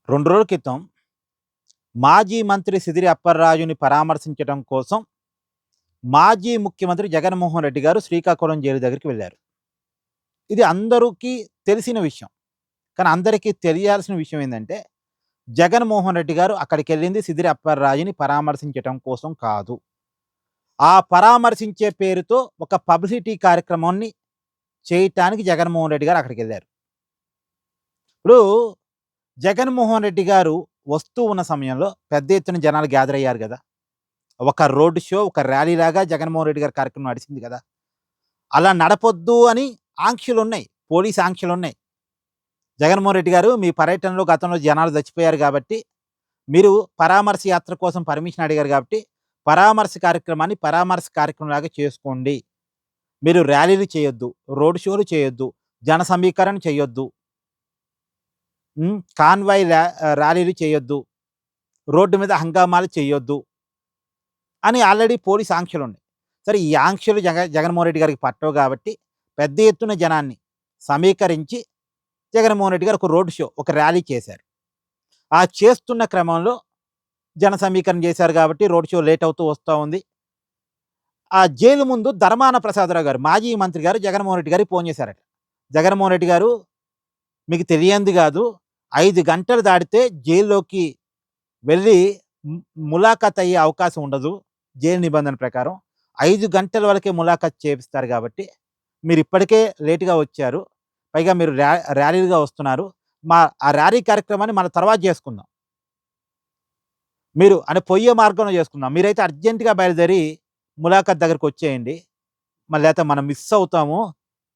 2 రోజుల క్రితం మాజీ మంత్రి సిదిరి అప్పర్రాజుని పరామర్శించడం కోసం మాజీ ముఖ్యమంత్రి జగన్మోహన్ రెడ్డి గారు శ్రీకాకుళం జైలు దగ్గరికి వెళ్లారు. ఇది అందరికీ తెలిసిన విషయం. కానీ అందరికీ తెలియాల్సిన విషయం ఏందంటే, జగన్మోహన్ రెడ్డి గారు అక్కడికెళ్ళింది సిదిరి అప్పర్రాజుని పరామర్శించటం కోసం కాదు. ఆ పరామర్శించే పేరుతో ఒక పబ్లిసిటీ కార్యక్రమాన్ని చేయటానికి జగన్మోహన్ రెడ్డి గారు అక్కడికెళ్లారు. ఇప్పుడు జగన్మోహన్ రెడ్డి గారు వస్తూ ఉన్న సమయంలో పెద్ద ఎత్తున జనాలు గ్యాదర్ అయ్యారు గదా! ఒక రోడ్ షో, ఒక ర్యాలీ లాగా జగన్మోహన్ రెడ్డి గారి కార్యక్రమం నడిచింది గదా! అలా నడపొద్దు అని ఆంక్షలున్నాయి. పోలీస్ ఆంక్షలున్నాయి. జగన్మోహన్ రెడ్డి గారు మీ పర్యటనలో గతంలో జనాలు చచ్చిపోయారు గాబట్టి, మీరు పరామర్శ యాత్ర కోసం పర్మిషన్ అడిగారు గాబట్టి, పరామర్శ కార్యక్రమంలాగా చేసుకోండి. మీరు ర్యాలీలు చేయొద్దు, రోడ్ షోలు చేయొద్దు, జన సమీకరణ చేయొద్దు. కాన్వాయ్ ర్యాలీలు చేయొద్దు. రోడ్డు మీద హంగామాలు చేయొద్దు అని ఆల్రెడీ పోలీస్ ఆంక్షలున్నాయి. సరే ఈ ఆంక్షలు జగన్మోహన్ రెడ్డి గారికి పట్టవు గాబట్టి, పెద్ద ఎత్తున జనాన్ని సమీకరించి జగన్మోహన్ రెడ్డి గారు ఒక రోడ్ షో, ఒక ర్యాలీ చేశారు. ఆ చేస్తున్న క్రమంలో జన సమీకరణ చేశారు గాబట్టి రోడ్ షో లేట్ అవుతూ వస్తా ఉంది. ఆ జైలు ముందు ధర్మాన ప్రసాదరావు గారు, మాజీ మంత్రి గారు జగన్మోహన్ రెడ్డి గారికి ఫోను చేశారట. జగన్మోహన్ రెడ్డి గారు, మీకు తెలియంది గాదు, 5 గంటలు దాటితే జైల్లోకి వెళ్ళి ము ములాఖాత్ అయ్యే అవకాశం ఉండదు. జైలు నిబంధన ప్రకారం. 5 గంటల వరకే ములాఖాత్ చేపిస్తారు గాబట్టి, మీరిప్పటికే లేట్‌గా వచ్చారు. పైగా మీరు ర్యాలీలుగా వస్తున్నారు. ఆ ర్యాలీ కార్యక్రమాన్ని మనం తర్వాత జేసుకుందాం. మీరు అంటే పొయ్యే మార్గంలో చేసుకుందాం. మీరైతే అర్జెంట్‌గా బయలుదేరి ములాఖాత్ దగ్గరకొచ్చేయండి. లేతే మనం మిస్ అవుతాము.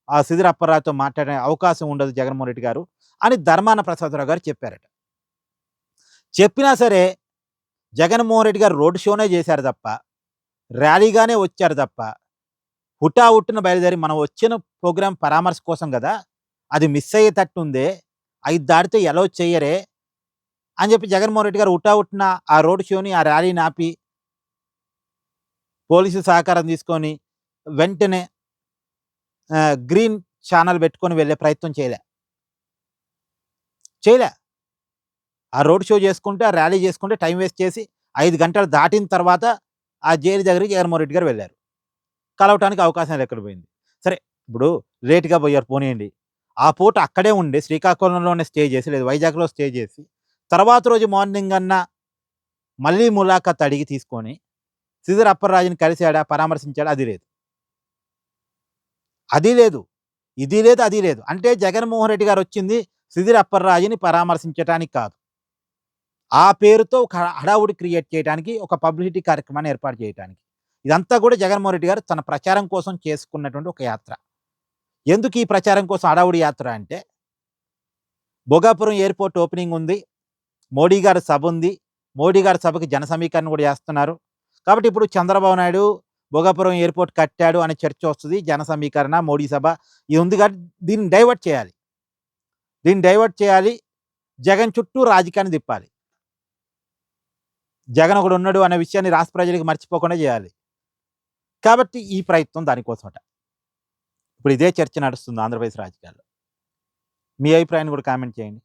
ఆ సిదిరి అప్పర్రాజుతో మాట్లాడే అవకాశం ఉండదు జగన్మోహన్ రెడ్డి గారు అని ధర్మాన ప్రసాదరావు గారు చెప్పారట. చెప్పినా సరే జగన్మోహన్ రెడ్డి గారు రోడ్ షోనే చేశారు తప్ప, ర్యాలీగానే వచ్చారు తప్ప, హుటాహుటిన బయలుదేరి మనం వచ్చిన ప్రోగ్రామ్ పరామర్శ కోసం గదా! అది మిస్ అయ్యేటట్టుందే. 5 దాటితే ఎలౌ చెయ్యరే అని చెప్పి జగన్మోహన్ రెడ్డి గారు హుటాహుటిన ఆ రోడ్ షోని, ఆ ర్యాలీని ఆపి, పోలీసు సహకారం తీసుకొని వెంటనే గ్రీన్ ఛానెల్ పెట్టుకొని వెళ్ళే ప్రయత్నం చేయలే. చేయలే. ఆ రోడ్ షో చేసుకుంటే, ఆ ర్యాలీ చేసుకుంటే టైం వేస్ట్ చేసి 5 గంటలు దాటిన తర్వాత ఆ జైలు దగ్గరికి జగన్మోహన్ రెడ్డి గారు వెళ్లారు. కలవటానికి అవకాశం లేకుండా పోయింది. సరే ఇప్పుడు లేట్‌గా పోయారు పోనీయండి. ఆ పూట అక్కడే ఉండి శ్రీకాకుళంలోనే స్టే చేసి, లేదా వైజాగ్‌లో స్టే చేసి, తర్వాత రోజు మార్నింగ్ అన్నా మళ్ళీ ములాఖాత్ అడిగి తీసుకొని, సిదిరి అప్పర్రాజుని కలిసాడా, పరామర్శించాడా? అది లేదు. అది లేదు. ఇది లేదు, అది లేదు. అంటే జగన్మోహన్ రెడ్డి గారొచ్చింది సిదిరి అప్పర్రాజుని పరామర్శించటానికి కాదు. ఆ పేరుతో ఒక హడావుడి క్రియేట్ చేయటానికి, ఒక పబ్లిసిటీ కార్యక్రమాన్ని ఏర్పాటు చేయటానికి. ఇదంతా కూడా జగన్మోహన్ రెడ్డి గారు తన ప్రచారం కోసం చేసుకున్నటువంటి ఒక యాత్ర. ఎందుకు ఈ ప్రచారం కోసం హడావుడి యాత్ర అంటే, భోగాపురం ఎయిర్‌పోర్ట్ ఓపెనింగ్ ఉంది. మోడీ గారి సభ ఉంది. మోడీ గారి సభకి జన సమీకరణ కూడా చేస్తున్నారు. కాబట్టి ఇప్పుడు చంద్రబాబు నాయుడు భోగాపురం ఎయిర్‌పోర్ట్ కట్టాడు అనే చర్చ వస్తది. జన సమీకరణ, మోడీ సభ ఇది ఉంది కాబట్టి దీన్ని డైవర్ట్ చేయాలి. దీన్ని డైవర్ట్ చేయాలి. జగన్ చుట్టూ రాజకీయాన్ని తిప్పాలి. జగన్ ఒకడున్నాడు అనే విషయాన్ని రాష్ట్ర ప్రజలకు మర్చిపోకుండా చేయాలి. కాబట్టి ఈ ప్రయత్నం దానికోసమట. ఇప్పుడు ఇదే చర్చ నడుస్తుంది ఆంధ్రప్రదేశ్ రాజకీయాల్లో. మీ అభిప్రాయాన్ని కూడా కామెంట్ చేయండి.